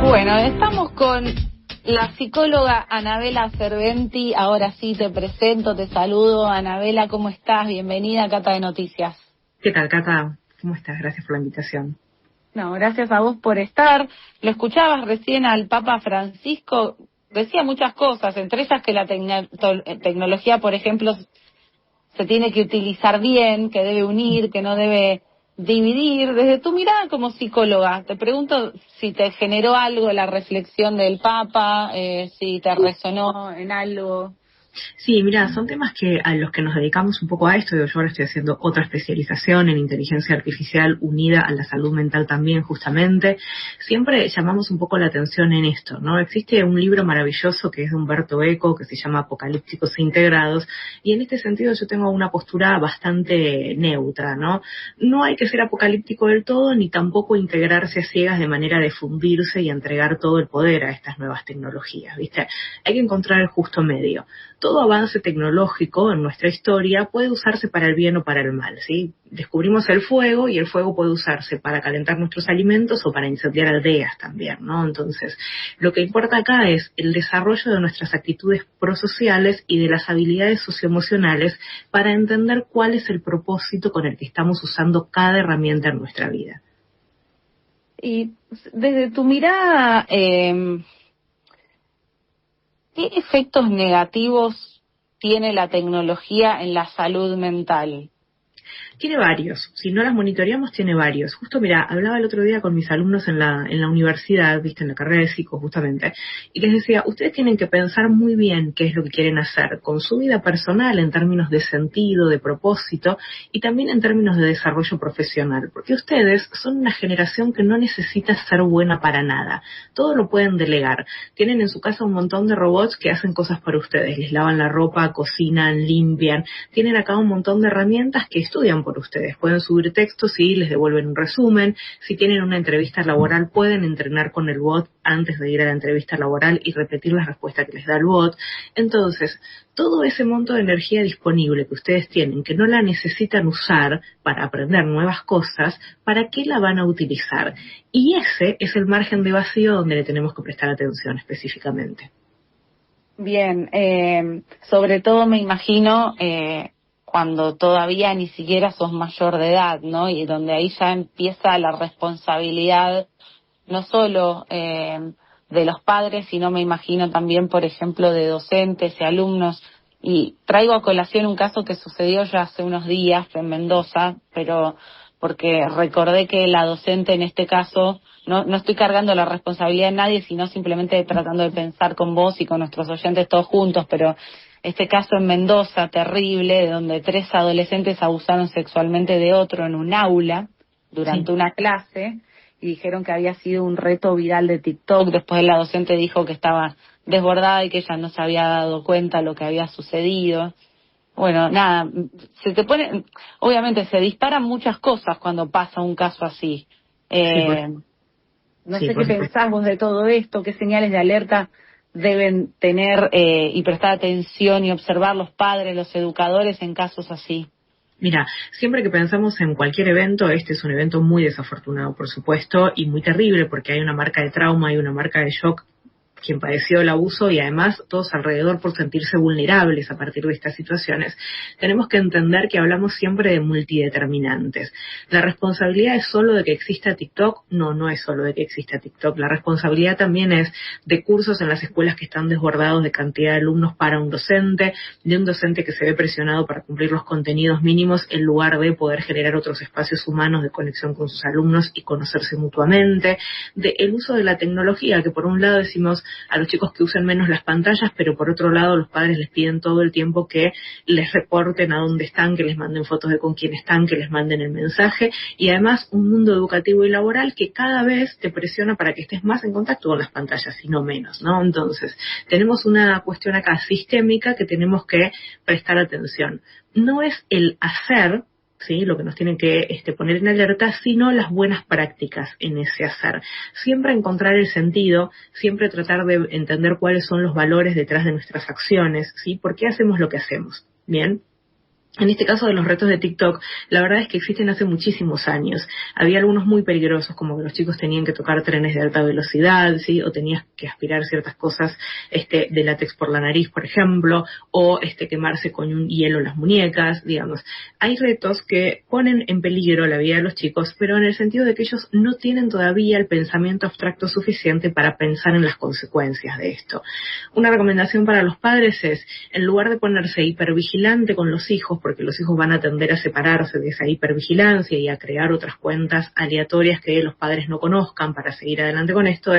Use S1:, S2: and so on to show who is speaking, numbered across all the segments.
S1: Bueno, estamos con la psicóloga Anabela Cerventi. Ahora sí te presento, te saludo. Anabela, ¿cómo estás? Bienvenida a Cata de Noticias.
S2: ¿Qué tal, Cata? ¿Cómo estás? Gracias por la invitación.
S1: No, gracias a vos por estar. Lo escuchabas recién al Papa Francisco, decía muchas cosas, entre ellas que la tecnología, por ejemplo, se tiene que utilizar bien, que debe unir, que no debe dividir. Desde tu mirada como psicóloga, te pregunto si te generó algo la reflexión del Papa, si te resonó en algo.
S2: Sí, mira, son temas que a los que nos dedicamos un poco a esto. Yo ahora estoy haciendo otra especialización en inteligencia artificial unida a la salud mental también, justamente. Siempre llamamos un poco la atención en esto, ¿no? Existe un libro maravilloso que es de Humberto Eco, que se llama Apocalípticos e Integrados, y en este sentido yo tengo una postura bastante neutra, ¿no? No hay que ser apocalíptico del todo, ni tampoco integrarse a ciegas de manera de fundirse y entregar todo el poder a estas nuevas tecnologías, ¿viste? Hay que encontrar el justo medio. Todo avance tecnológico en nuestra historia puede usarse para el bien o para el mal, ¿sí? Descubrimos el fuego y el fuego puede usarse para calentar nuestros alimentos o para incendiar aldeas también, ¿no? Entonces, lo que importa acá es el desarrollo de nuestras actitudes prosociales y de las habilidades socioemocionales para entender cuál es el propósito con el que estamos usando cada herramienta en nuestra vida.
S1: Y desde tu mirada, ¿qué efectos negativos tiene la tecnología en la salud mental?
S2: Tiene varios, si no las monitoreamos tiene varios. Justo, mira, hablaba el otro día con mis alumnos en la universidad, viste, en la carrera de psico justamente, y les decía, ustedes tienen que pensar muy bien qué es lo que quieren hacer con su vida personal en términos de sentido, de propósito, y también en términos de desarrollo profesional, porque ustedes son una generación que no necesita ser buena para nada, todo lo pueden delegar. Tienen en su casa un montón de robots que hacen cosas para ustedes, les lavan la ropa, cocinan, limpian, tienen acá un montón de herramientas que estudian por ustedes. Pueden subir textos y les devuelven un resumen. Si tienen una entrevista laboral, pueden entrenar con el bot antes de ir a la entrevista laboral y repetir la respuesta que les da el bot. Entonces, todo ese monto de energía disponible que ustedes tienen, que no la necesitan usar para aprender nuevas cosas, ¿para qué la van a utilizar? Y ese es el margen de vacío donde le tenemos que prestar atención específicamente.
S1: Bien, sobre todo me imagino cuando todavía ni siquiera sos mayor de edad, ¿no? Y donde ahí ya empieza la responsabilidad no solo de los padres, sino me imagino también, por ejemplo, de docentes y alumnos. Y traigo a colación un caso que sucedió ya hace unos días en Mendoza, pero porque recordé que la docente en este caso, no estoy cargando la responsabilidad de nadie, sino simplemente tratando de pensar con vos y con nuestros oyentes todos juntos, pero este caso en Mendoza, terrible, donde 3 adolescentes abusaron sexualmente de otro en un aula durante una clase, y dijeron que había sido un reto viral de TikTok. Después la docente dijo que estaba desbordada y que ella no se había dado cuenta de lo que había sucedido. Bueno, nada, obviamente se disparan muchas cosas cuando pasa un caso así. No sé qué pensás vos de todo esto, qué señales de alerta deben tener y prestar atención y observar los padres, los educadores en casos así.
S2: Mira, siempre que pensamos en cualquier evento, este es un evento muy desafortunado, por supuesto, y muy terrible porque hay una marca de trauma, hay una marca de shock quien padeció el abuso y además todos alrededor por sentirse vulnerables a partir de estas situaciones. Tenemos que entender que hablamos siempre de multideterminantes. ¿La responsabilidad es solo de que exista TikTok? No, no es solo de que exista TikTok. La responsabilidad también es de cursos en las escuelas que están desbordados de cantidad de alumnos para un docente, de un docente que se ve presionado para cumplir los contenidos mínimos en lugar de poder generar otros espacios humanos de conexión con sus alumnos y conocerse mutuamente, del uso de la tecnología, que por un lado decimos a los chicos que usen menos las pantallas, pero por otro lado los padres les piden todo el tiempo que les reporten a dónde están, que les manden fotos de con quién están, que les manden el mensaje, y además un mundo educativo y laboral que cada vez te presiona para que estés más en contacto con las pantallas y no menos, ¿no? Entonces, tenemos una cuestión acá sistémica que tenemos que prestar atención. No es el hacer, ¿sí?, lo que nos tienen que poner en alerta, sino las buenas prácticas en ese hacer. Siempre encontrar el sentido, siempre tratar de entender cuáles son los valores detrás de nuestras acciones, ¿sí? ¿Por qué hacemos lo que hacemos? ¿Bien? En este caso de los retos de TikTok, la verdad es que existen hace muchísimos años. Había algunos muy peligrosos, como que los chicos tenían que tocar trenes de alta velocidad, ¿sí? O tenías que aspirar ciertas cosas de látex por la nariz, por ejemplo, o quemarse con un hielo las muñecas, digamos. Hay retos que ponen en peligro la vida de los chicos, pero en el sentido de que ellos no tienen todavía el pensamiento abstracto suficiente para pensar en las consecuencias de esto. Una recomendación para los padres es, en lugar de ponerse hipervigilante con los hijos, porque los hijos van a tender a separarse de esa hipervigilancia y a crear otras cuentas aleatorias que los padres no conozcan para seguir adelante con esto,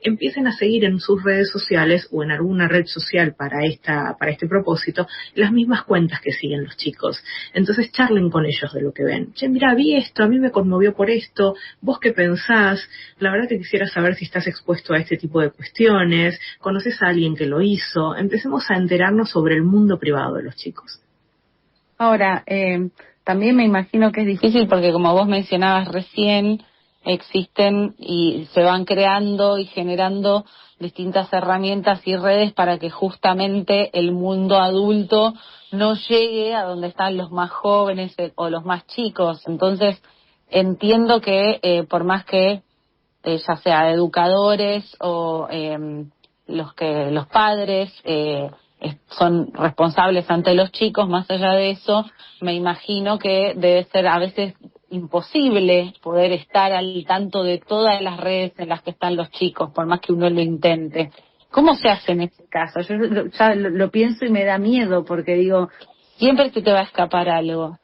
S2: empiecen a seguir en sus redes sociales o en alguna red social para este propósito, las mismas cuentas que siguen los chicos. Entonces charlen con ellos de lo que ven. Che, mira, vi esto, a mí me conmovió por esto, ¿vos qué pensás? La verdad que quisiera saber si estás expuesto a este tipo de cuestiones, ¿conoces a alguien que lo hizo? Empecemos a enterarnos sobre el mundo privado de los chicos.
S1: Ahora, también me imagino que es difícil porque como vos mencionabas recién, existen y se van creando y generando distintas herramientas y redes para que justamente el mundo adulto no llegue a donde están los más jóvenes o los más chicos. Entonces, entiendo que por más que ya sea educadores o los padres son responsables ante los chicos, más allá de eso, me imagino que debe ser a veces imposible poder estar al tanto de todas las redes en las que están los chicos, por más que uno lo intente. ¿Cómo se hace en ese caso? Yo ya lo pienso y me da miedo porque digo, siempre se te va a escapar algo.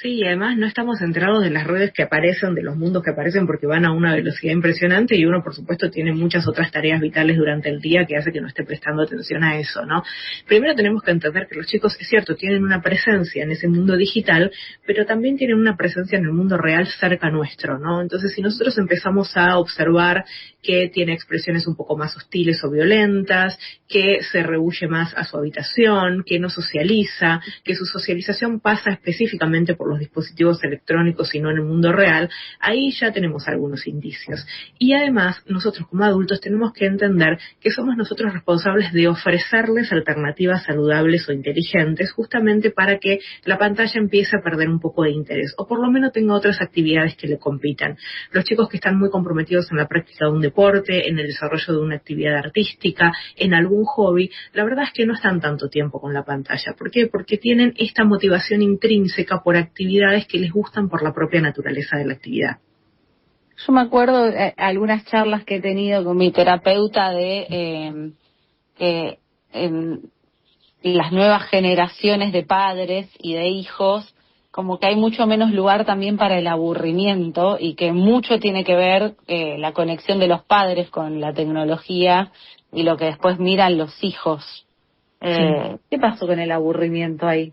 S2: Sí, y además no estamos enterados de las redes que aparecen, de los mundos que aparecen, porque van a una velocidad impresionante y uno, por supuesto, tiene muchas otras tareas vitales durante el día que hace que no esté prestando atención a eso, ¿no? Primero tenemos que entender que los chicos, es cierto, tienen una presencia en ese mundo digital, pero también tienen una presencia en el mundo real cerca nuestro, ¿no? Entonces, si nosotros empezamos a observar que tiene expresiones un poco más hostiles o violentas, que se rehúye más a su habitación, que no socializa, que su socialización pasa específicamente por los dispositivos electrónicos y no en el mundo real, ahí ya tenemos algunos indicios. Y además, nosotros como adultos tenemos que entender que somos nosotros responsables de ofrecerles alternativas saludables o inteligentes, justamente para que la pantalla empiece a perder un poco de interés, o por lo menos tenga otras actividades que le compitan. Los chicos que están muy comprometidos en la práctica de un deporte, en el desarrollo de una actividad artística, en algún hobby, la verdad es que no están tanto tiempo con la pantalla. ¿Por qué? Porque tienen esta motivación intrínseca por actividades que les gustan por la propia naturaleza de la actividad.
S1: Yo me acuerdo de algunas charlas que he tenido con mi terapeuta de que en las nuevas generaciones de padres y de hijos, como que hay mucho menos lugar también para el aburrimiento y que mucho tiene que ver la conexión de los padres con la tecnología y lo que después miran los hijos.
S2: Sí.
S1: ¿Qué pasó con el aburrimiento ahí?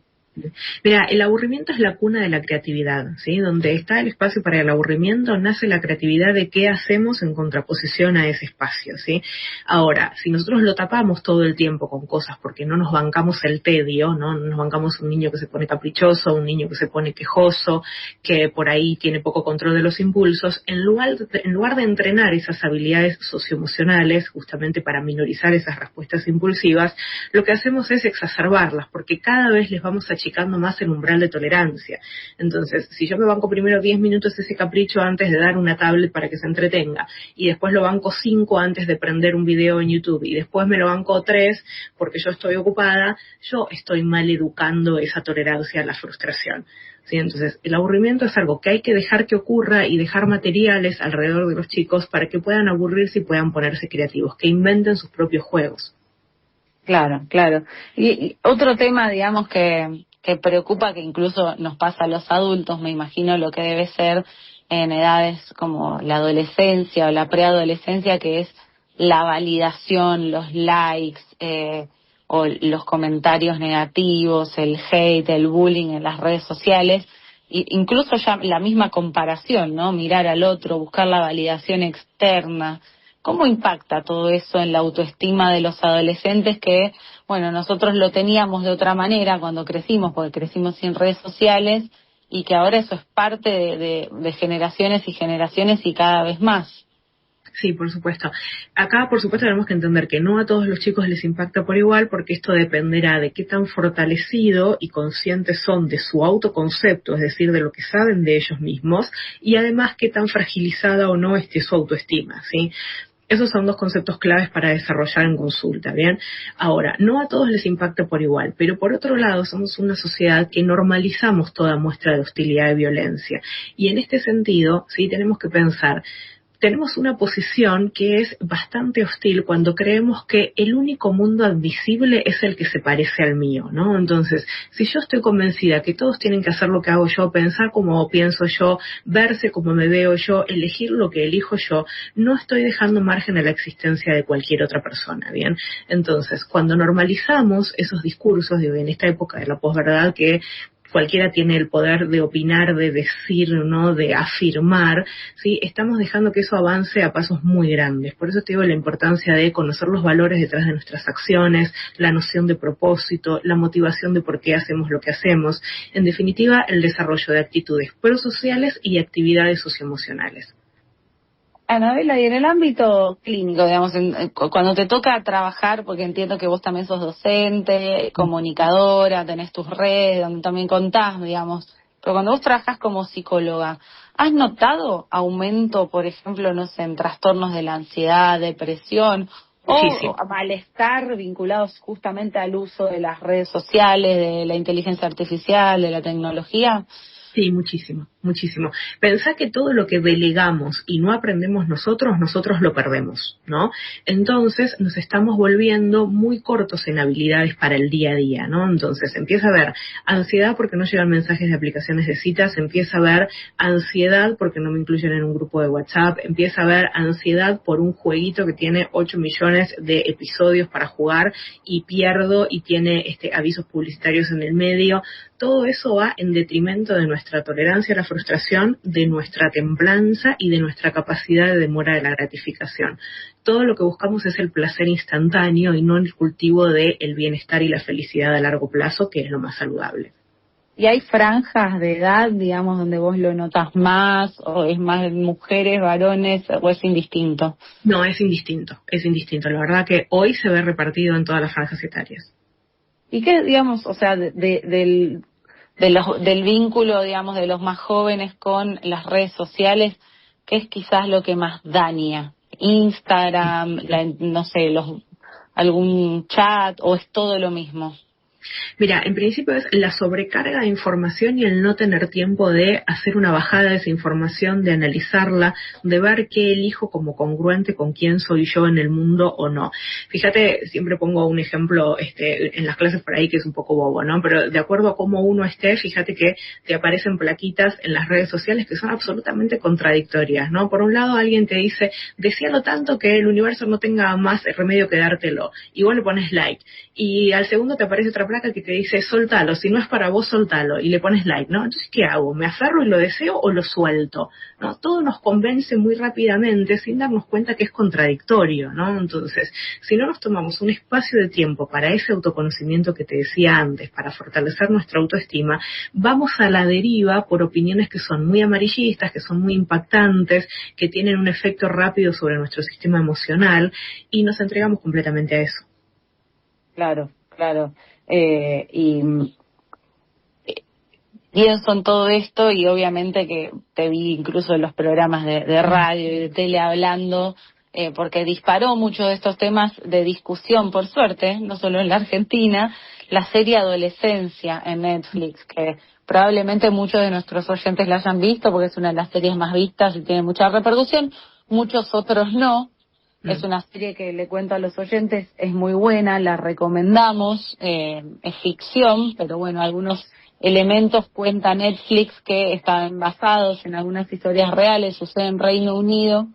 S2: Mira, el aburrimiento es la cuna de la creatividad, ¿sí? Donde está el espacio para el aburrimiento, nace la creatividad de qué hacemos en contraposición a ese espacio, ¿sí? Ahora, si nosotros lo tapamos todo el tiempo con cosas porque no nos bancamos el tedio, ¿no? No nos bancamos un niño que se pone caprichoso, un niño que se pone quejoso, que por ahí tiene poco control de los impulsos, en lugar de entrenar esas habilidades socioemocionales, justamente para minorizar esas respuestas impulsivas, lo que hacemos es exacerbarlas, porque cada vez les vamos achicando más el umbral de tolerancia. Entonces, si yo me banco primero 10 minutos ese capricho antes de dar una tablet para que se entretenga, y después lo banco 5 antes de prender un video en YouTube, y después me lo banco 3 porque yo estoy ocupada, yo estoy mal educando esa tolerancia a la frustración. ¿Sí? Entonces, el aburrimiento es algo que hay que dejar que ocurra y dejar materiales alrededor de los chicos para que puedan aburrirse y puedan ponerse creativos, que inventen sus propios juegos.
S1: Claro, claro. Y otro tema, digamos, que preocupa, que incluso nos pasa a los adultos, me imagino lo que debe ser en edades como la adolescencia o la preadolescencia, que es la validación, los likes o los comentarios negativos, el hate, el bullying en las redes sociales, e incluso ya la misma comparación, ¿no? Mirar al otro, buscar la validación externa. ¿Cómo impacta todo eso en la autoestima de los adolescentes que, bueno, nosotros lo teníamos de otra manera cuando crecimos, porque crecimos sin redes sociales, y que ahora eso es parte de generaciones y generaciones y cada vez más?
S2: Sí, por supuesto. Acá, por supuesto, tenemos que entender que no a todos los chicos les impacta por igual, porque esto dependerá de qué tan fortalecido y conscientes son de su autoconcepto, es decir, de lo que saben de ellos mismos, y además qué tan fragilizada o no esté su autoestima, ¿sí? Esos son dos conceptos claves para desarrollar en consulta, ¿bien? Ahora, no a todos les impacta por igual, pero por otro lado somos una sociedad que normalizamos toda muestra de hostilidad y violencia. Y en este sentido, sí, tenemos que pensar, tenemos una posición que es bastante hostil cuando creemos que el único mundo admisible es el que se parece al mío, ¿no? Entonces, si yo estoy convencida que todos tienen que hacer lo que hago yo, pensar como pienso yo, verse como me veo yo, elegir lo que elijo yo, no estoy dejando margen a la existencia de cualquier otra persona, ¿bien? Entonces, cuando normalizamos esos discursos, digo, en esta época de la posverdad que cualquiera tiene el poder de opinar, de decir, ¿no?, de afirmar, ¿sí? Estamos dejando que eso avance a pasos muy grandes. Por eso te digo la importancia de conocer los valores detrás de nuestras acciones, la noción de propósito, la motivación de por qué hacemos lo que hacemos. En definitiva, el desarrollo de actitudes prosociales y actividades socioemocionales.
S1: Anabela, y en el ámbito clínico, digamos, cuando te toca trabajar, porque entiendo que vos también sos docente, comunicadora, tenés tus redes, donde también contás, digamos, pero cuando vos trabajás como psicóloga, ¿has notado aumento, por ejemplo, no sé, en trastornos de la ansiedad, depresión,
S2: Muchísimo.
S1: o malestar vinculados justamente al uso de las redes sociales, de la inteligencia artificial, de la tecnología?
S2: Sí, muchísimo, muchísimo. Pensá que todo lo que delegamos y no aprendemos nosotros, nosotros lo perdemos, ¿no? Entonces nos estamos volviendo muy cortos en habilidades para el día a día, ¿no? Entonces empieza a haber ansiedad porque no llegan mensajes de aplicaciones de citas, empieza a haber ansiedad porque no me incluyen en un grupo de WhatsApp, empieza a haber ansiedad por un jueguito que tiene 8 millones de episodios para jugar y pierdo y tiene avisos publicitarios en el medio. Todo eso va en detrimento de nuestra tolerancia a la frustración, de nuestra templanza y de nuestra capacidad de demora de la gratificación. Todo lo que buscamos es el placer instantáneo y no el cultivo del bienestar y la felicidad a largo plazo, que es lo más saludable.
S1: ¿Y hay franjas de edad, digamos, donde vos lo notas más, o es más mujeres, varones, o es indistinto?
S2: No, es indistinto, es indistinto. La verdad que hoy se ve repartido en todas las franjas etarias.
S1: ¿Y qué, digamos, o sea, del vínculo, digamos, de los más jóvenes con las redes sociales, qué es quizás lo que más daña? ¿Instagram, no sé, algún chat, o es todo lo mismo?
S2: Mira, en principio es la sobrecarga de información y el no tener tiempo de hacer una bajada de esa información, de analizarla, de ver qué elijo como congruente con quién soy yo en el mundo o no. Fíjate, siempre pongo un ejemplo en las clases por ahí que es un poco bobo, ¿no? Pero de acuerdo a cómo uno esté, fíjate que te aparecen plaquitas en las redes sociales que son absolutamente contradictorias, ¿no? Por un lado alguien te dice, deséalo tanto que el universo no tenga más remedio que dártelo, y vos le pones like, y al segundo te aparece otra placa que te dice, soltalo, si no es para vos, soltalo, y le pones like, ¿no? Entonces, ¿qué hago? ¿Me aferro y lo deseo o lo suelto? ¿No? Todo nos convence muy rápidamente sin darnos cuenta que es contradictorio, ¿no? Entonces, si no nos tomamos un espacio de tiempo para ese autoconocimiento que te decía antes, para fortalecer nuestra autoestima, vamos a la deriva por opiniones que son muy amarillistas, que son muy impactantes, que tienen un efecto rápido sobre nuestro sistema emocional, y nos entregamos completamente a eso.
S1: Claro, claro. Y pienso en todo esto, y obviamente que te vi incluso en los programas de radio y de tele hablando, porque disparó muchos de estos temas de discusión, por suerte, no solo en la Argentina, la serie Adolescencia en Netflix, que probablemente muchos de nuestros oyentes la hayan visto porque es una de las series más vistas y tiene mucha repercusión, muchos otros no. Es una serie que, le cuento a los oyentes, es muy buena, la recomendamos, es ficción, pero bueno, algunos elementos cuenta Netflix que están basados en algunas historias reales, sucede en Reino Unido,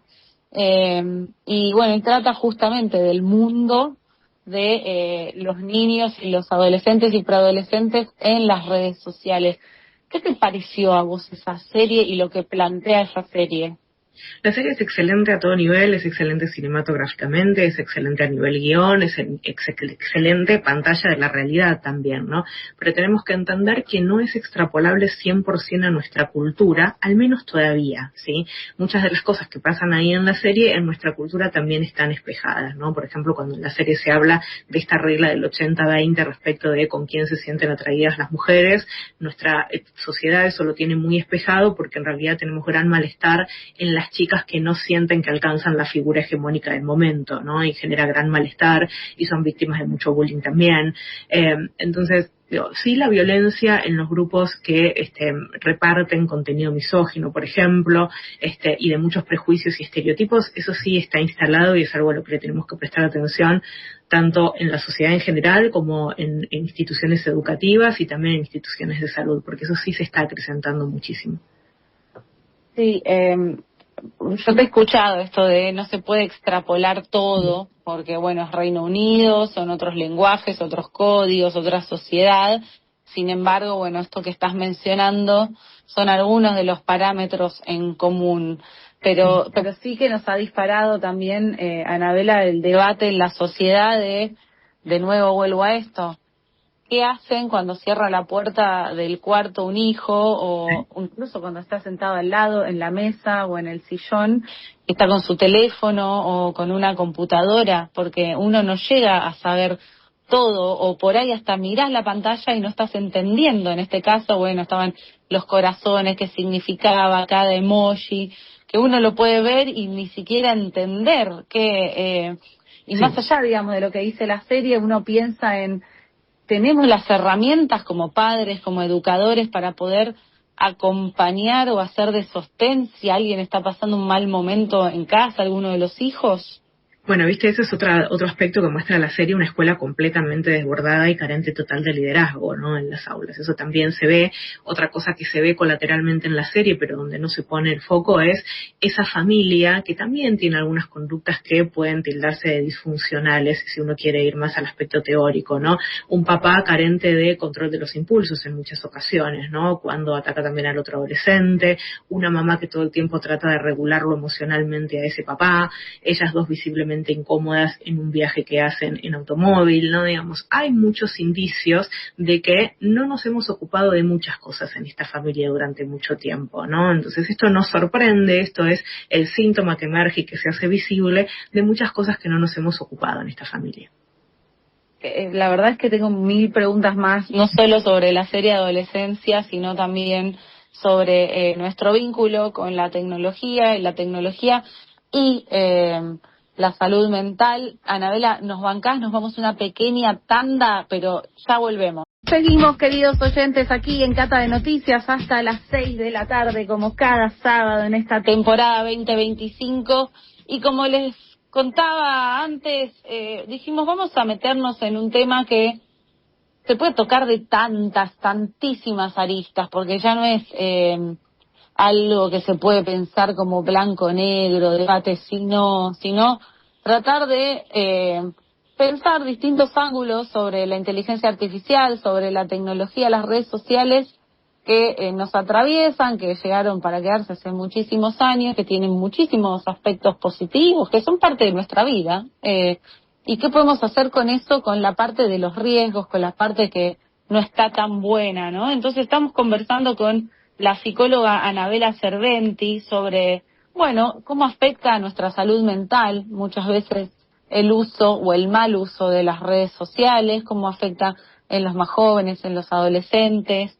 S1: y bueno, y trata justamente del mundo de los niños y los adolescentes y preadolescentes en las redes sociales. ¿Qué te pareció a vos esa serie y lo que plantea esa serie?
S2: La serie es excelente a todo nivel, es excelente cinematográficamente, es excelente a nivel guión, es excelente pantalla de la realidad también, ¿no? Pero tenemos que entender que no es extrapolable 100% a nuestra cultura, al menos todavía, ¿sí? Muchas de las cosas que pasan ahí en la serie, en nuestra cultura también están espejadas, ¿no? Por ejemplo, cuando en la serie se habla de esta regla del 80-20 respecto de con quién se sienten atraídas las mujeres, nuestra sociedad eso lo tiene muy espejado porque en realidad tenemos gran malestar en las chicas que no sienten que alcanzan la figura hegemónica del momento, ¿no? Y genera gran malestar y son víctimas de mucho bullying también. Entonces, sí, la violencia en los grupos que reparten contenido misógino, por ejemplo, y de muchos prejuicios y estereotipos, eso sí está instalado y es algo a lo que le tenemos que prestar atención, tanto en la sociedad en general como en instituciones educativas y también en instituciones de salud, porque eso sí se está acrecentando muchísimo.
S1: Sí, yo te he escuchado esto de no se puede extrapolar todo, porque bueno, es Reino Unido, son otros lenguajes, otros códigos, otra sociedad. Sin embargo, bueno, esto que estás mencionando son algunos de los parámetros en común. Pero sí que nos ha disparado también, Anabela, el debate en la sociedad de nuevo vuelvo a esto. ¿Qué hacen cuando cierra la puerta del cuarto un hijo o incluso cuando está sentado al lado en la mesa o en el sillón, está con su teléfono o con una computadora? Porque uno no llega a saber todo o por ahí hasta mirás la pantalla y no estás entendiendo. En este caso, bueno, estaban los corazones, qué significaba cada emoji, que uno lo puede ver y ni siquiera entender qué. Y más allá, digamos, de lo que dice la serie, uno piensa en tenemos las herramientas como padres, como educadores para poder acompañar o hacer de sostén si alguien está pasando un mal momento en casa, alguno de los hijos.
S2: Bueno, viste, ese es otro aspecto que muestra la serie, una escuela completamente desbordada y carente total de liderazgo, ¿no? En las aulas. Eso también se ve. Otra cosa que se ve colateralmente en la serie, pero donde no se pone el foco, es esa familia que también tiene algunas conductas que pueden tildarse de disfuncionales, si uno quiere ir más al aspecto teórico, ¿no? Un papá carente de control de los impulsos en muchas ocasiones, ¿no? Cuando ataca también al otro adolescente, una mamá que todo el tiempo trata de regularlo emocionalmente a ese papá, ellas dos visiblemente incómodas en un viaje que hacen en automóvil, ¿no? Digamos, hay muchos indicios de que no nos hemos ocupado de muchas cosas en esta familia durante mucho tiempo, ¿no? Entonces esto nos sorprende, esto es el síntoma que emerge y que se hace visible de muchas cosas que no nos hemos ocupado en esta familia.
S1: La verdad es que tengo 1000 preguntas más, no solo sobre la serie de adolescencia, sino también sobre nuestro vínculo con la tecnología y la salud mental. Anabela, nos bancás, nos vamos a una pequeña tanda, pero ya volvemos. Seguimos, queridos oyentes, aquí en Cata de Noticias hasta las 6 de la tarde, como cada sábado en esta temporada 2025. Y como les contaba antes, dijimos vamos a meternos en un tema que se puede tocar de tantísimas aristas, porque ya no es algo que se puede pensar como blanco-negro, debate, sino tratar de pensar distintos ángulos sobre la inteligencia artificial, sobre la tecnología, las redes sociales que nos atraviesan, que llegaron para quedarse hace muchísimos años, que tienen muchísimos aspectos positivos, que son parte de nuestra vida. ¿Y qué podemos hacer con eso, con la parte de los riesgos, con la parte que no está tan buena, ¿no? Entonces estamos conversando con la psicóloga Anabela Serventi sobre, bueno, cómo afecta a nuestra salud mental muchas veces el uso o el mal uso de las redes sociales, cómo afecta en los más jóvenes, en los adolescentes,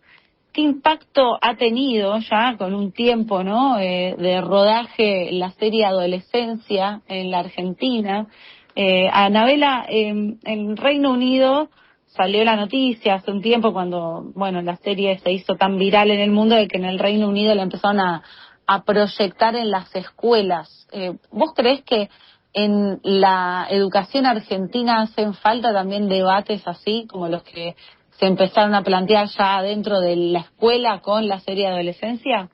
S1: qué impacto ha tenido ya con un tiempo, ¿no? De rodaje la serie Adolescencia en la Argentina. Anabela, en Reino Unido salió la noticia hace un tiempo cuando, bueno, la serie se hizo tan viral en el mundo de que en el Reino Unido la empezaron a proyectar en las escuelas. ¿Vos creés que en la educación argentina hacen falta también debates así como los que se empezaron a plantear ya dentro de la escuela con la serie Adolescencia?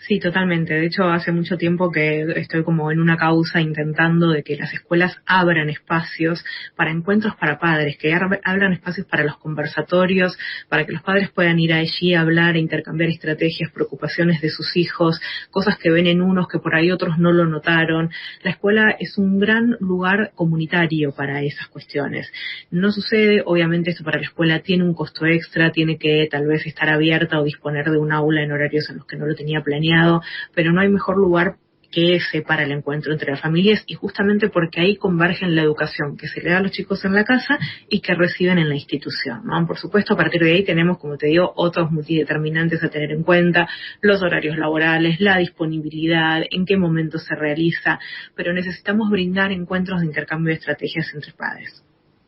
S2: Sí, totalmente. De hecho, hace mucho tiempo que estoy como en una causa intentando de que las escuelas abran espacios para encuentros para padres, que abran espacios para los conversatorios, para que los padres puedan ir allí a hablar e intercambiar estrategias, preocupaciones de sus hijos, cosas que ven en unos que por ahí otros no lo notaron. La escuela es un gran lugar comunitario para esas cuestiones. No sucede, obviamente esto para la escuela tiene un costo extra, tiene que tal vez estar abierta o disponer de un aula en horarios en los que no lo tenía planeado, pero no hay mejor lugar que ese para el encuentro entre las familias, y justamente porque ahí convergen la educación que se le da a los chicos en la casa y que reciben en la institución, ¿no? Por supuesto, a partir de ahí tenemos, como te digo, otros multideterminantes a tener en cuenta, los horarios laborales, la disponibilidad, en qué momento se realiza, pero necesitamos brindar encuentros de intercambio de estrategias entre padres.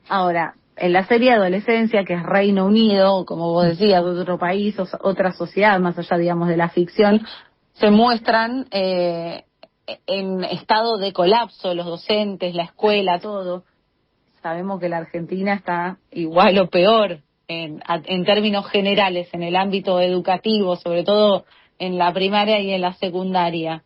S1: Ahora, en la serie Adolescencia, que es Reino Unido, como vos decías, otro país, otra sociedad, más allá, digamos, de la ficción, se muestran en estado de colapso los docentes, la escuela, todo. Sabemos que la Argentina está igual o peor en términos generales, en el ámbito educativo, sobre todo en la primaria y en la secundaria.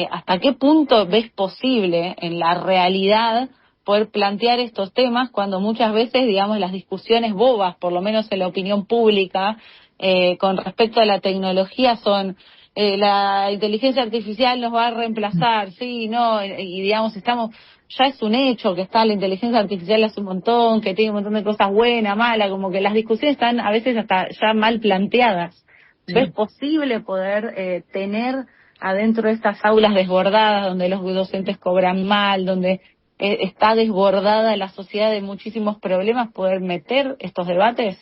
S1: ¿Hasta qué punto ves posible en la realidad poder plantear estos temas cuando muchas veces, digamos, las discusiones bobas, por lo menos en la opinión pública, con respecto a la tecnología son la inteligencia artificial nos va a reemplazar, sí, no, y digamos, ya es un hecho que está la inteligencia artificial hace un montón, que tiene un montón de cosas buenas, malas, como que las discusiones están a veces hasta ya mal planteadas.
S2: Sí.
S1: ¿Ves posible poder tener adentro de estas aulas desbordadas, donde los docentes cobran mal, donde está desbordada la sociedad de muchísimos problemas, poder meter estos debates?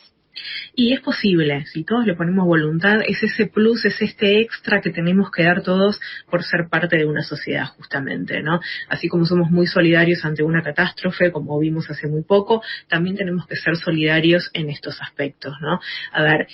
S2: Y es posible, si todos le ponemos voluntad, es ese plus, es este extra que tenemos que dar todos por ser parte de una sociedad, justamente, ¿no? Así como somos muy solidarios ante una catástrofe, como vimos hace muy poco, también tenemos que ser solidarios en estos aspectos, ¿no? A ver,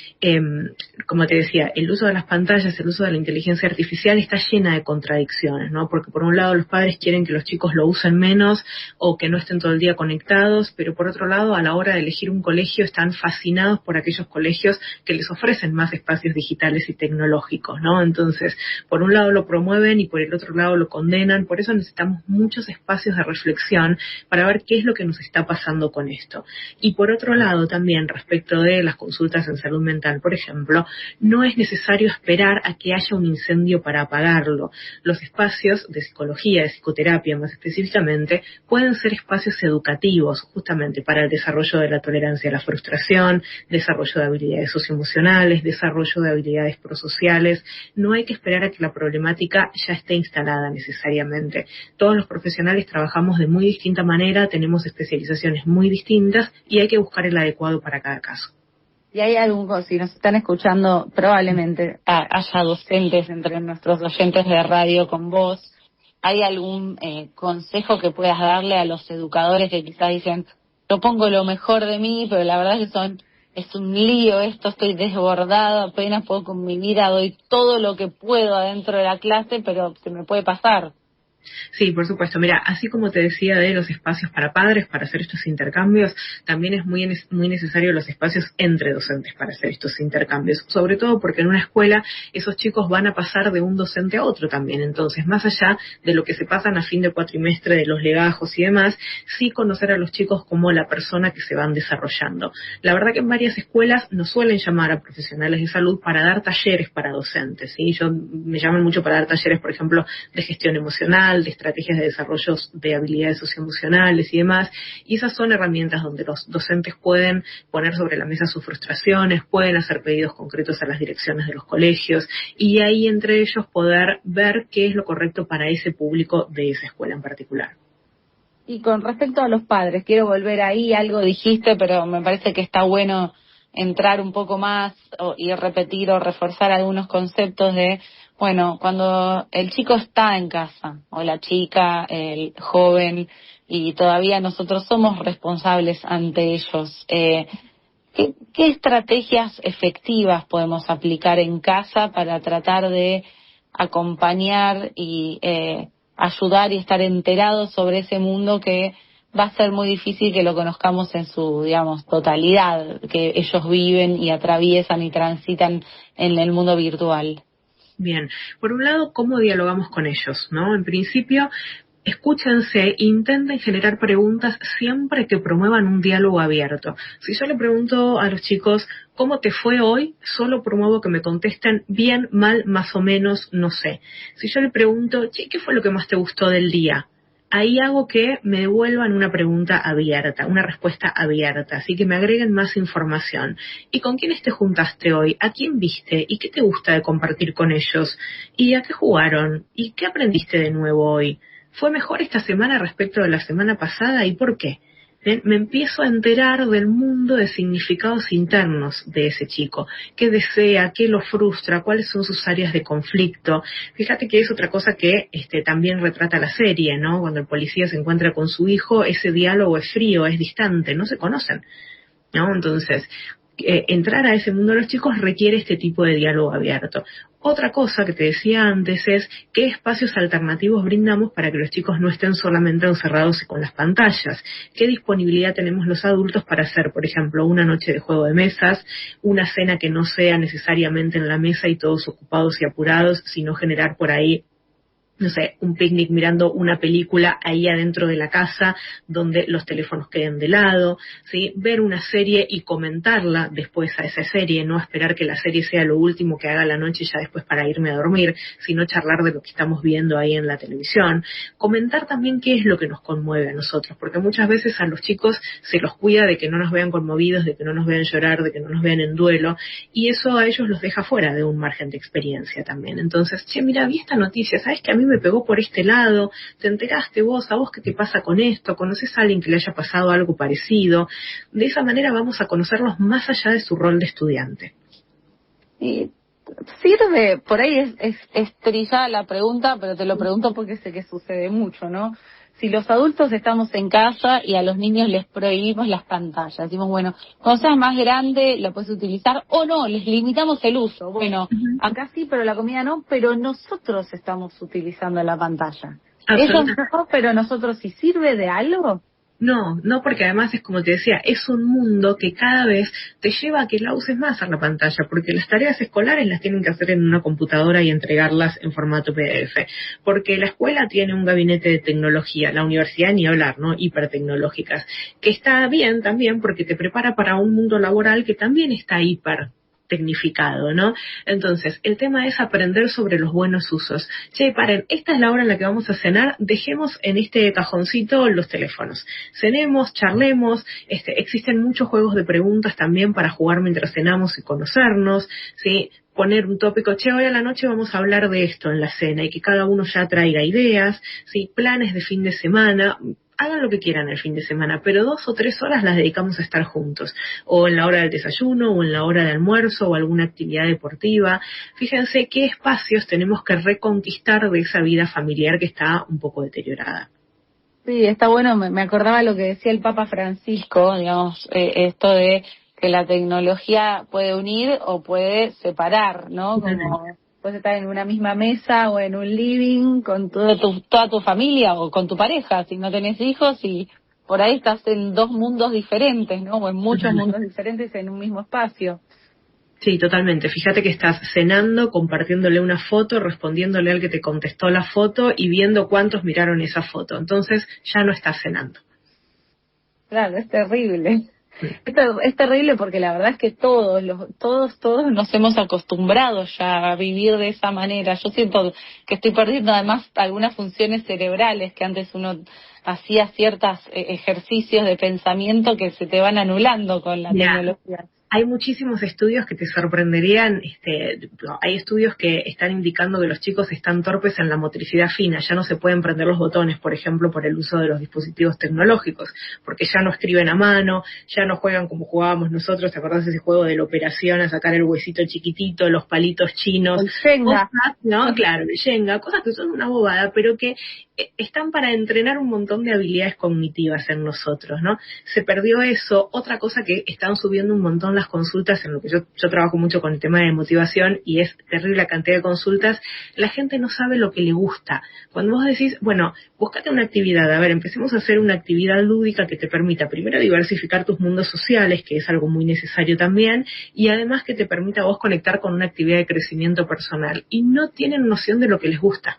S2: como te decía, el uso de las pantallas, el uso de la inteligencia artificial está llena de contradicciones, ¿no? Porque por un lado los padres quieren que los chicos lo usen menos o que no estén todo el día conectados, pero por otro lado, a la hora de elegir un colegio están fascinados por aquellos colegios que les ofrecen más espacios digitales y tecnológicos, ¿no? Entonces, por un lado lo promueven y por el otro lado lo condenan. Por eso necesitamos muchos espacios de reflexión para ver qué es lo que nos está pasando con esto. Y por otro lado también, respecto de las consultas en salud mental, por ejemplo, no es necesario esperar a que haya un incendio para apagarlo. Los espacios de psicología, de psicoterapia más específicamente, pueden ser espacios educativos, justamente para el desarrollo de la tolerancia a la frustración, desarrollo de habilidades socioemocionales, desarrollo de habilidades prosociales. No hay que esperar a que la problemática ya esté instalada necesariamente. Todos los profesionales trabajamos de muy distinta manera, tenemos especializaciones muy distintas y hay que buscar el adecuado para cada caso.
S1: Y hay si nos están escuchando, probablemente haya docentes entre nuestros oyentes de radio con vos. ¿Hay algún consejo que puedas darle a los educadores que quizás dicen, yo pongo lo mejor de mí, pero la verdad es que es un lío esto, estoy desbordada, apenas puedo con mi vida, doy todo lo que puedo adentro de la clase, pero se me puede pasar?
S2: Sí, por supuesto. Mira, así como te decía de los espacios para padres para hacer estos intercambios, también es muy necesario los espacios entre docentes para hacer estos intercambios, sobre todo porque en una escuela esos chicos van a pasar de un docente a otro también. Entonces, más allá de lo que se pasan a fin de cuatrimestre, de los legajos y demás, sí conocer a los chicos como la persona que se van desarrollando. La verdad que en varias escuelas nos suelen llamar a profesionales de salud para dar talleres para docentes, ¿sí? Me llaman mucho para dar talleres, por ejemplo, de gestión emocional, de estrategias de desarrollo de habilidades socioemocionales y demás, y esas son herramientas donde los docentes pueden poner sobre la mesa sus frustraciones, pueden hacer pedidos concretos a las direcciones de los colegios, y ahí entre ellos poder ver qué es lo correcto para ese público de esa escuela en particular.
S1: Y con respecto a los padres, quiero volver ahí, algo dijiste, pero me parece que está bueno entrar un poco más y repetir o reforzar algunos conceptos de, bueno, cuando el chico está en casa, o la chica, el joven, y todavía nosotros somos responsables ante ellos, ¿qué estrategias efectivas podemos aplicar en casa para tratar de acompañar y ayudar y estar enterados sobre ese mundo que va a ser muy difícil que lo conozcamos en su, digamos, totalidad, que ellos viven y atraviesan y transitan en el mundo virtual?
S2: Bien, por un lado, ¿cómo dialogamos con ellos, no? En principio, escúchense, intenten generar preguntas siempre que promuevan un diálogo abierto. Si yo le pregunto a los chicos, ¿cómo te fue hoy? Solo promuevo que me contesten bien, mal, más o menos, no sé. Si yo le pregunto, che, ¿qué fue lo que más te gustó del día? Ahí hago que me devuelvan una pregunta abierta, una respuesta abierta, así que me agreguen más información. ¿Y con quiénes te juntaste hoy? ¿A quién viste? ¿Y qué te gusta de compartir con ellos? ¿Y a qué jugaron? ¿Y qué aprendiste de nuevo hoy? ¿Fue mejor esta semana respecto de la semana pasada? ¿Y por qué? Bien, me empiezo a enterar del mundo de significados internos de ese chico. ¿Qué desea? ¿Qué lo frustra? ¿Cuáles son sus áreas de conflicto? Fíjate que es otra cosa que también retrata la serie, ¿no? Cuando el policía se encuentra con su hijo, ese diálogo es frío, es distante, no se conocen, ¿no? Entonces, entrar a ese mundo de los chicos requiere este tipo de diálogo abierto. Otra cosa que te decía antes es qué espacios alternativos brindamos para que los chicos no estén solamente encerrados con las pantallas. ¿Qué disponibilidad tenemos los adultos para hacer, por ejemplo, una noche de juego de mesas, una cena que no sea necesariamente en la mesa y todos ocupados y apurados, sino generar por ahí, no sé, un picnic mirando una película ahí adentro de la casa donde los teléfonos queden de lado, ¿sí? Ver una serie y comentarla después a esa serie, no esperar que la serie sea lo último que haga la noche ya después para irme a dormir, sino charlar de lo que estamos viendo ahí en la televisión. Comentar también qué es lo que nos conmueve a nosotros, porque muchas veces a los chicos se los cuida de que no nos vean conmovidos, de que no nos vean llorar, de que no nos vean en duelo, y eso a ellos los deja fuera de un margen de experiencia también. Entonces, che, mira, vi esta noticia, ¿sabes que a mí me pegó por este lado? ¿Te enteraste vos? ¿A vos qué te pasa con esto? ¿Conoces a alguien que le haya pasado algo parecido? De esa manera vamos a conocerlos más allá de su rol de estudiante.
S1: Y sirve, por ahí es trillada la pregunta, pero te lo pregunto porque sé que sucede mucho, ¿no? Si los adultos estamos en casa y a los niños les prohibimos las pantallas, decimos, bueno, cuando seas más grande la puedes utilizar, o no, les limitamos el uso. Bueno, acá sí, pero la comida no, pero nosotros estamos utilizando la pantalla. Ellos no, pero nosotros sí. ¿Sirve de algo?
S2: No, no, porque además es como te decía, es un mundo que cada vez te lleva a que la uses más a la pantalla, porque las tareas escolares las tienen que hacer en una computadora y entregarlas en formato PDF, porque la escuela tiene un gabinete de tecnología, la universidad ni hablar, ¿no? Hipertecnológicas, que está bien también porque te prepara para un mundo laboral que también está hiper tecnificado, ¿no? Entonces, el tema es aprender sobre los buenos usos. Che, paren, esta es la hora en la que vamos a cenar, dejemos en este cajoncito los teléfonos. Cenemos, charlemos, existen muchos juegos de preguntas también para jugar mientras cenamos y conocernos, ¿sí? Poner un tópico, che, hoy a la noche vamos a hablar de esto en la cena y que cada uno ya traiga ideas, ¿sí? Planes de fin de semana. Hagan lo que quieran el fin de semana, pero 2 o 3 horas las dedicamos a estar juntos, o en la hora del desayuno, o en la hora de almuerzo, o alguna actividad deportiva. Fíjense qué espacios tenemos que reconquistar de esa vida familiar que está un poco deteriorada.
S1: Sí, está bueno, me acordaba lo que decía el Papa Francisco, digamos, esto de que la tecnología puede unir o puede separar, ¿no? Como puedes estar en una misma mesa o en un living con toda tu familia o con tu pareja, si no tenés hijos, y por ahí estás en 2 mundos diferentes, ¿no? O en muchos mundos diferentes en un mismo espacio.
S2: Sí, totalmente. Fíjate que estás cenando, compartiéndole una foto, respondiéndole al que te contestó la foto y viendo cuántos miraron esa foto. Entonces ya no estás cenando.
S1: Claro, es terrible. Es terrible porque la verdad es que todos nos hemos acostumbrado ya a vivir de esa manera. Yo siento que estoy perdiendo además algunas funciones cerebrales que antes uno hacía ciertos ejercicios de pensamiento que se te van anulando con la tecnología.
S2: Hay muchísimos estudios que te sorprenderían, hay estudios que están indicando que los chicos están torpes en la motricidad fina, ya no se pueden prender los botones, por ejemplo, por el uso de los dispositivos tecnológicos, porque ya no escriben a mano, ya no juegan como jugábamos nosotros, ¿te acordás de ese juego de la operación a sacar el huesito chiquitito, los palitos chinos?
S1: El Shenga.
S2: Cosas, ¿no? Claro, el Shenga, cosas que son una bobada, pero que están para entrenar un montón de habilidades cognitivas en nosotros, ¿no? Se perdió eso. Otra cosa que están subiendo un montón las las consultas, en lo que yo trabajo mucho con el tema de motivación y es terrible la cantidad de consultas, la gente no sabe lo que le gusta. Cuando vos decís, bueno, búscate una actividad, a ver, empecemos a hacer una actividad lúdica que te permita primero diversificar tus mundos sociales, que es algo muy necesario también, y además que te permita a vos conectar con una actividad de crecimiento personal. Y no tienen noción de lo que les gusta.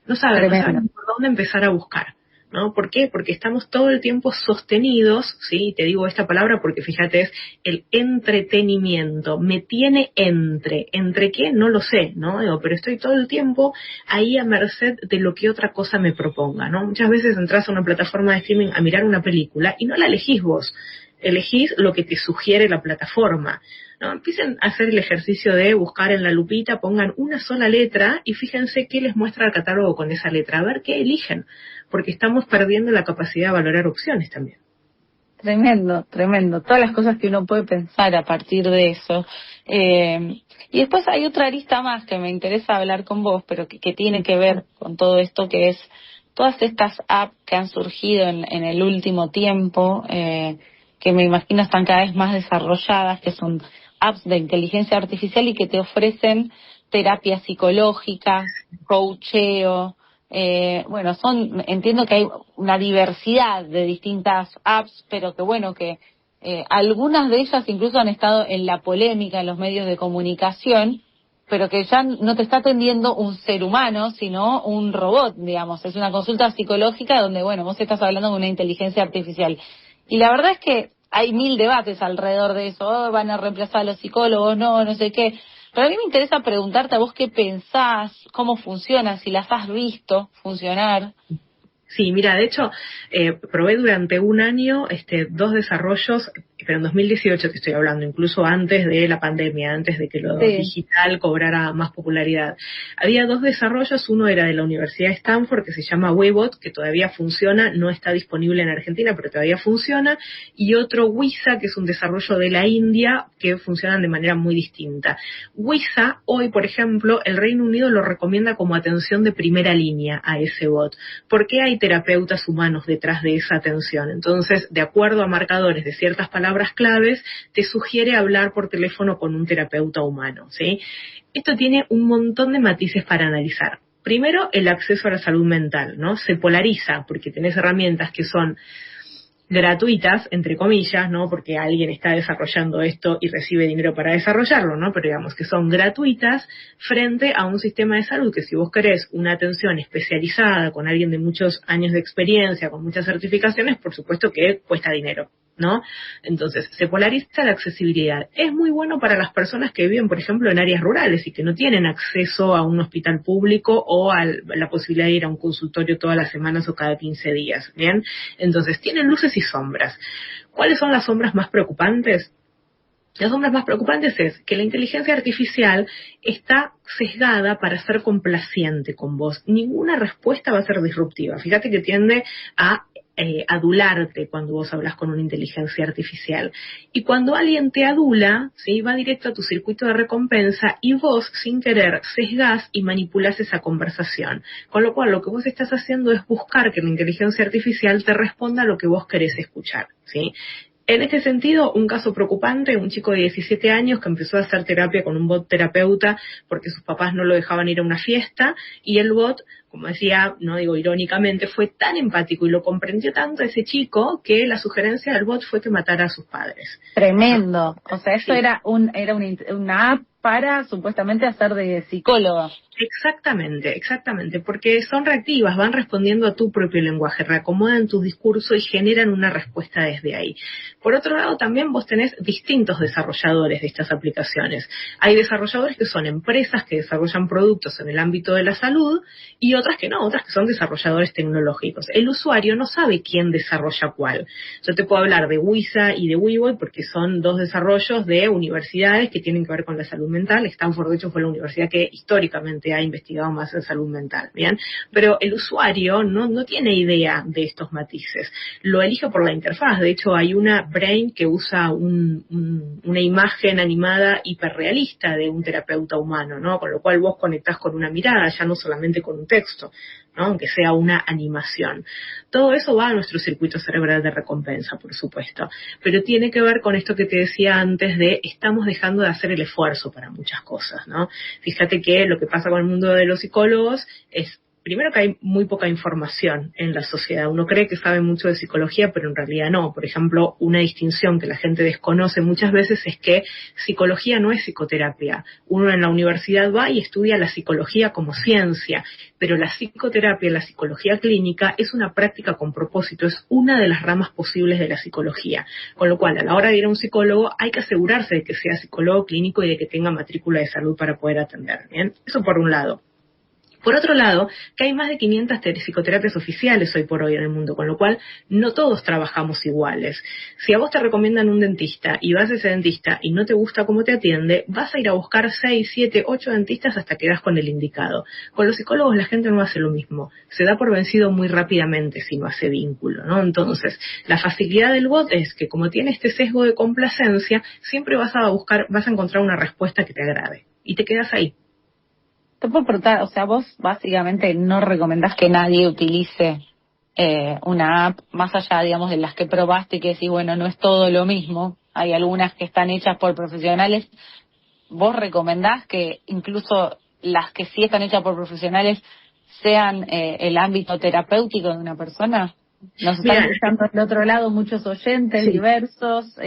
S2: No saben por dónde empezar a buscar, ¿no? ¿Por qué? Porque estamos todo el tiempo sostenidos, ¿sí? Te digo esta palabra porque fíjate, es el entretenimiento. Me tiene ¿entre qué? No lo sé, ¿no? Digo, pero estoy todo el tiempo ahí a merced de lo que otra cosa me proponga, ¿no? Muchas veces entras a una plataforma de streaming a mirar una película y no la elegís vos, elegís lo que te sugiere la plataforma, ¿no? Empiecen a hacer el ejercicio de buscar en la lupita, pongan una sola letra y fíjense qué les muestra el catálogo con esa letra, a ver qué eligen, porque estamos perdiendo la capacidad de valorar opciones también.
S1: Tremendo, tremendo. Todas las cosas que uno puede pensar a partir de eso. Y después hay otra arista más que me interesa hablar con vos, pero que tiene que ver con todo esto, que es todas estas apps que han surgido en el último tiempo, que me imagino están cada vez más desarrolladas, que son apps de inteligencia artificial y que te ofrecen terapias psicológicas, coacheo. Bueno, entiendo que hay una diversidad de distintas apps, pero que bueno, que algunas de ellas incluso han estado en la polémica en los medios de comunicación, pero que ya no te está atendiendo un ser humano, sino un robot, digamos. Es una consulta psicológica donde, bueno, vos estás hablando de una inteligencia artificial. Y la verdad es que hay 1000 debates alrededor de eso. Oh, van a reemplazar a los psicólogos, no sé qué. Pero a mí me interesa preguntarte a vos qué pensás, cómo funciona, si las has visto funcionar.
S2: Sí, mira, de hecho, probé durante un año 2 desarrollos, pero en 2018 te estoy hablando, incluso antes de la pandemia, antes de que lo digital cobrara más popularidad. Había 2 desarrollos, uno era de la Universidad de Stanford, que se llama Webot, que todavía funciona, no está disponible en Argentina, pero todavía funciona, y otro Wisa, que es un desarrollo de la India, que funcionan de manera muy distinta. Wisa, hoy, por ejemplo, el Reino Unido lo recomienda como atención de primera línea a ese bot. ¿Por qué hay terapeutas humanos detrás de esa atención? Entonces, de acuerdo a marcadores de ciertas palabras claves, te sugiere hablar por teléfono con un terapeuta humano, ¿sí? Esto tiene un montón de matices para analizar. Primero, el acceso a la salud mental, ¿no? Se polariza porque tenés herramientas que son gratuitas, entre comillas, ¿no? Porque alguien está desarrollando esto y recibe dinero para desarrollarlo, ¿no? Pero digamos que son gratuitas frente a un sistema de salud que si vos querés una atención especializada con alguien de muchos años de experiencia, con muchas certificaciones, por supuesto que cuesta dinero, ¿no? Entonces, se polariza la accesibilidad. Es muy bueno para las personas que viven, por ejemplo, en áreas rurales y que no tienen acceso a un hospital público o a la posibilidad de ir a un consultorio todas las semanas o cada 15 días, ¿bien? Entonces, tienen luces y sombras. ¿Cuáles son las sombras más preocupantes? Las sombras más preocupantes es que la inteligencia artificial está sesgada para ser complaciente con vos. Ninguna respuesta va a ser disruptiva. Fíjate que tiende a adularte cuando vos hablas con una inteligencia artificial. Y cuando alguien te adula, ¿sí?, va directo a tu circuito de recompensa y vos, sin querer, sesgás y manipulás esa conversación. Con lo cual, lo que vos estás haciendo es buscar que la inteligencia artificial te responda a lo que vos querés escuchar, ¿sí? En este sentido, un caso preocupante, un chico de 17 años que empezó a hacer terapia con un bot terapeuta porque sus papás no lo dejaban ir a una fiesta y el bot, como decía, no digo irónicamente, fue tan empático y lo comprendió tanto ese chico que la sugerencia del bot fue que matara a sus padres.
S1: Tremendo. O sea, eso era una app para supuestamente hacer de psicóloga.
S2: Exactamente, porque son reactivas, van respondiendo a tu propio lenguaje, reacomodan tu discurso y generan una respuesta desde ahí. Por otro lado, también vos tenés distintos desarrolladores de estas aplicaciones. Hay desarrolladores que son empresas que desarrollan productos en el ámbito de la salud y otras que no, otras que son desarrolladores tecnológicos. El usuario no sabe quién desarrolla cuál. Yo te puedo hablar de Wisa y de Webuy porque son 2 desarrollos de universidades que tienen que ver con la salud mental. Stanford, de hecho, fue la universidad que históricamente ha investigado más en salud mental, ¿bien? Pero el usuario no tiene idea de estos matices. Lo elige por la interfaz. De hecho, hay una Brain que usa una imagen animada hiperrealista de un terapeuta humano, ¿no? Con lo cual vos conectás con una mirada, ya no solamente con un texto. costo, ¿no? Aunque sea una animación. Todo eso va a nuestro circuito cerebral de recompensa, por supuesto, pero tiene que ver con esto que te decía antes de estamos dejando de hacer el esfuerzo para muchas cosas, ¿no? Fíjate que lo que pasa con el mundo de los psicólogos es, primero, que hay muy poca información en la sociedad. Uno cree que sabe mucho de psicología, pero en realidad no. Por ejemplo, una distinción que la gente desconoce muchas veces es que psicología no es psicoterapia. Uno en la universidad va y estudia la psicología como ciencia, pero la psicoterapia, la psicología clínica, es una práctica con propósito, es una de las ramas posibles de la psicología. Con lo cual, a la hora de ir a un psicólogo, hay que asegurarse de que sea psicólogo clínico y de que tenga matrícula de salud para poder atender. ¿Bien? Eso por un lado. Por otro lado, que hay más de 500 psicoterapias oficiales hoy por hoy en el mundo, con lo cual no todos trabajamos iguales. Si a vos te recomiendan un dentista y vas a ese dentista y no te gusta cómo te atiende, vas a ir a buscar 6, 7, 8 dentistas hasta que das con el indicado. Con los psicólogos la gente no hace lo mismo. Se da por vencido muy rápidamente si no hace vínculo, ¿no? Entonces, la facilidad del bot es que como tiene este sesgo de complacencia, siempre vas a encontrar una respuesta que te agrade. Y te quedas ahí.
S1: Te puedo preguntar, o sea, vos básicamente no recomendás que nadie utilice una app, más allá, digamos, de las que probaste y que decís, bueno, no es todo lo mismo, hay algunas que están hechas por profesionales. ¿Vos recomendás que incluso las que sí están hechas por profesionales sean el ámbito terapéutico de una persona? Nos están escuchando del otro lado muchos oyentes diversos,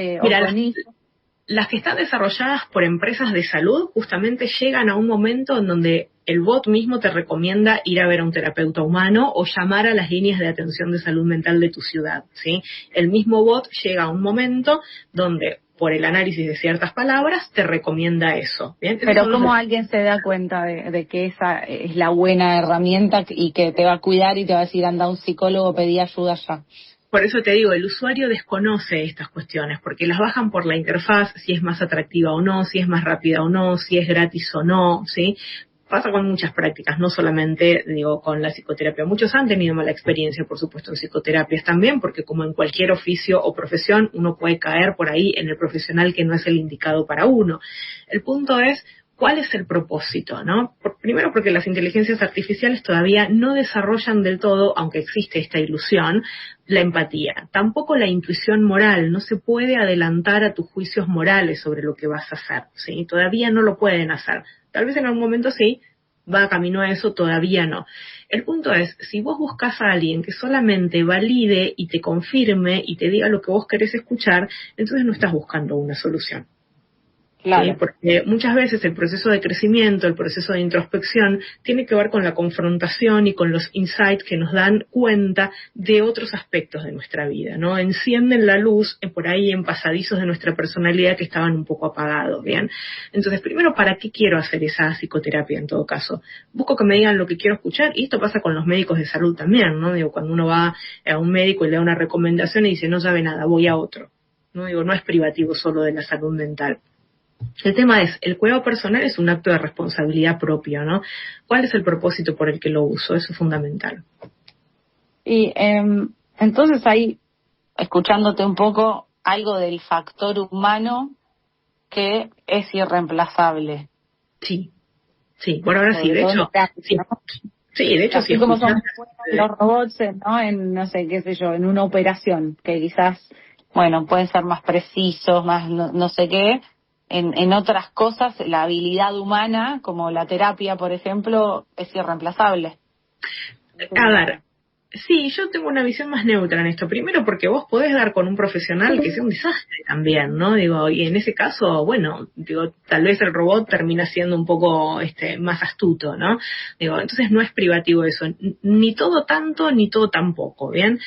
S2: Las que están desarrolladas por empresas de salud justamente llegan a un momento en donde el bot mismo te recomienda ir a ver a un terapeuta humano o llamar a las líneas de atención de salud mental de tu ciudad, ¿sí? El mismo bot llega a un momento donde, por el análisis de ciertas palabras, te recomienda eso. ¿Bien?
S1: Pero ¿cómo alguien se da cuenta de que esa es la buena herramienta y que te va a cuidar y te va a decir, anda a un psicólogo, pedí ayuda ya?
S2: Por eso te digo, el usuario desconoce estas cuestiones, porque las bajan por la interfaz, si es más atractiva o no, si es más rápida o no, si es gratis o no, ¿sí? Pasa con muchas prácticas, no solamente, digo, con la psicoterapia. Muchos han tenido mala experiencia, por supuesto, en psicoterapias también, porque como en cualquier oficio o profesión, uno puede caer por ahí en el profesional que no es el indicado para uno. El punto es, ¿cuál es el propósito, no? Primero porque las inteligencias artificiales todavía no desarrollan del todo, aunque existe esta ilusión, la empatía. Tampoco la intuición moral. No se puede adelantar a tus juicios morales sobre lo que vas a hacer, ¿sí? Todavía no lo pueden hacer. Tal vez en algún momento sí, va camino a eso, todavía no. El punto es, si vos buscas a alguien que solamente valide y te confirme y te diga lo que vos querés escuchar, entonces no estás buscando una solución.
S1: Claro.
S2: ¿Sí? Porque muchas veces el proceso de crecimiento, el proceso de introspección, tiene que ver con la confrontación y con los insights que nos dan cuenta de otros aspectos de nuestra vida, ¿no? Encienden la luz por ahí en pasadizos de nuestra personalidad que estaban un poco apagados, ¿bien? Entonces, primero, ¿para qué quiero hacer esa psicoterapia en todo caso? Busco que me digan lo que quiero escuchar, y esto pasa con los médicos de salud también, ¿no? Digo, cuando uno va a un médico y le da una recomendación y dice, no sabe nada, voy a otro. No digo, no es privativo solo de la salud mental. El tema es, el cuidado personal es un acto de responsabilidad propia, ¿no? ¿Cuál es el propósito por el que lo uso? Eso es fundamental.
S1: Y entonces ahí, escuchándote un poco, algo del factor humano que es irreemplazable.
S2: Sí, bueno, ahora sí, de hecho, sí, de hecho,
S1: así como son los robots, ¿no? En, no sé, qué sé yo, en una operación, que quizás, bueno, pueden ser más precisos, más no sé qué. En otras cosas, la habilidad humana, como la terapia, por ejemplo, es irreemplazable.
S2: A ver, sí, yo tengo una visión más neutra en esto. Primero porque vos podés dar con un profesional que sea un desastre también, ¿no? Digo, y en ese caso, bueno, digo, tal vez el robot termina siendo un poco más astuto, ¿no? Digo, entonces no es privativo eso, ni todo tanto, ni todo tampoco, ¿bien?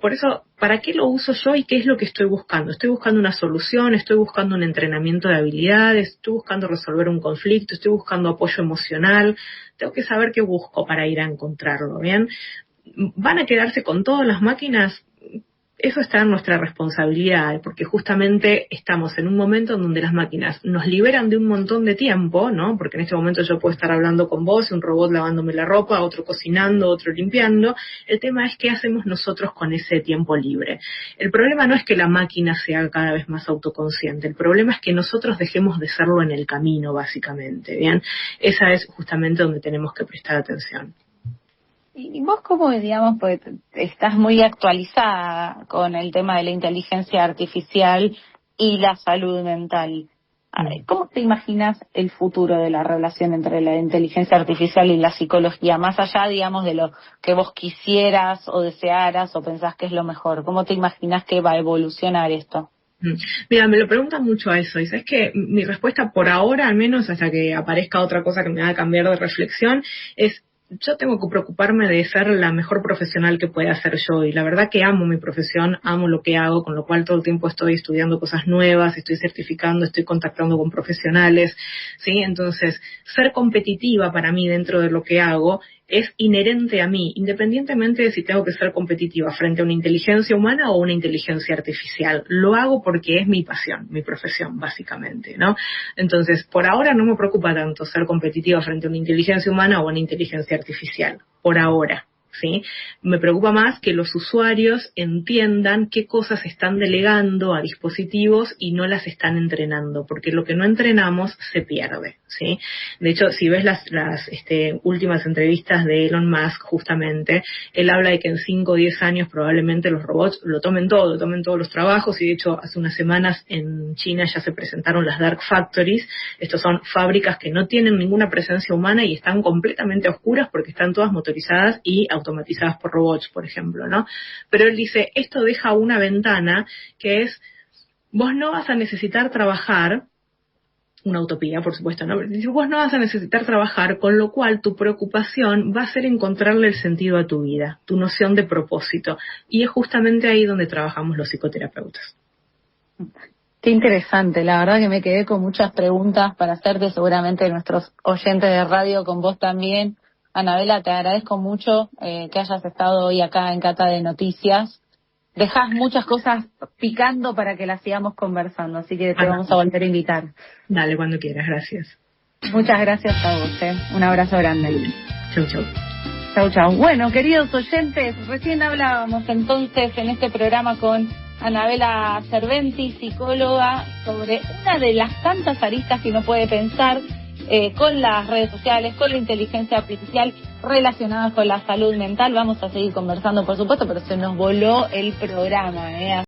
S2: Por eso, ¿para qué lo uso yo y qué es lo que estoy buscando? Estoy buscando una solución, estoy buscando un entrenamiento de habilidades, estoy buscando resolver un conflicto, estoy buscando apoyo emocional. Tengo que saber qué busco para ir a encontrarlo, ¿bien? ¿Van a quedarse con todas las máquinas? Eso está en nuestra responsabilidad, porque justamente estamos en un momento en donde las máquinas nos liberan de un montón de tiempo, ¿no? Porque en este momento yo puedo estar hablando con vos, un robot lavándome la ropa, otro cocinando, otro limpiando. El tema es qué hacemos nosotros con ese tiempo libre. El problema no es que la máquina sea cada vez más autoconsciente, el problema es que nosotros dejemos de serlo en el camino, básicamente, ¿bien? Esa es justamente donde tenemos que prestar atención.
S1: Y vos cómo, digamos, pues estás muy actualizada con el tema de la inteligencia artificial y la salud mental. ¿Cómo te imaginas el futuro de la relación entre la inteligencia artificial y la psicología? Más allá, digamos, de lo que vos quisieras o desearas o pensás que es lo mejor. ¿Cómo te imaginas que va a evolucionar esto?
S2: Mira, me lo preguntan mucho a eso, y sabes que mi respuesta por ahora, al menos hasta que aparezca otra cosa que me haga cambiar de reflexión, es: yo tengo que preocuparme de ser la mejor profesional que pueda ser yo, y la verdad que amo mi profesión, amo lo que hago, con lo cual todo el tiempo estoy estudiando cosas nuevas, estoy certificando, estoy contactando con profesionales, ¿sí? Entonces, ser competitiva para mí dentro de lo que hago es inherente a mí, independientemente de si tengo que ser competitiva frente a una inteligencia humana o una inteligencia artificial. Lo hago porque es mi pasión, mi profesión, básicamente, ¿no? Entonces, por ahora no me preocupa tanto ser competitiva frente a una inteligencia humana o una inteligencia artificial, por ahora, ¿sí? Me preocupa más que los usuarios entiendan qué cosas están delegando a dispositivos y no las están entrenando, porque lo que no entrenamos se pierde, ¿sí? De hecho, si ves las últimas entrevistas de Elon Musk, justamente, él habla de que en 5 o 10 años probablemente los robots lo tomen todo, tomen todos los trabajos, y de hecho hace unas semanas en China ya se presentaron las Dark Factories. Estos son fábricas que no tienen ninguna presencia humana y están completamente oscuras porque están todas motorizadas y automatizadas por robots, por ejemplo, ¿no? Pero él dice, esto deja una ventana que es: vos no vas a necesitar trabajar, una utopía, por supuesto, ¿no? Dice, vos no vas a necesitar trabajar, con lo cual tu preocupación va a ser encontrarle el sentido a tu vida, tu noción de propósito. Y es justamente ahí donde trabajamos los psicoterapeutas.
S1: Qué interesante, la verdad que me quedé con muchas preguntas para hacerte, seguramente nuestros oyentes de radio, con vos también. Anabela, te agradezco mucho que hayas estado hoy acá en Cata de Noticias. Dejás muchas cosas picando para que las sigamos conversando, así que te vamos a volver a invitar.
S2: Dale, cuando quieras, gracias.
S1: Muchas gracias a vos, un abrazo grande.
S2: Chau, chau.
S1: Chau, chau. Bueno, queridos oyentes, recién hablábamos entonces en este programa con Anabela Cerventi, psicóloga, sobre una de las tantas aristas que uno puede pensar con las redes sociales, con la inteligencia artificial relacionadas con la salud mental. Vamos a seguir conversando, por supuesto, pero se nos voló el programa,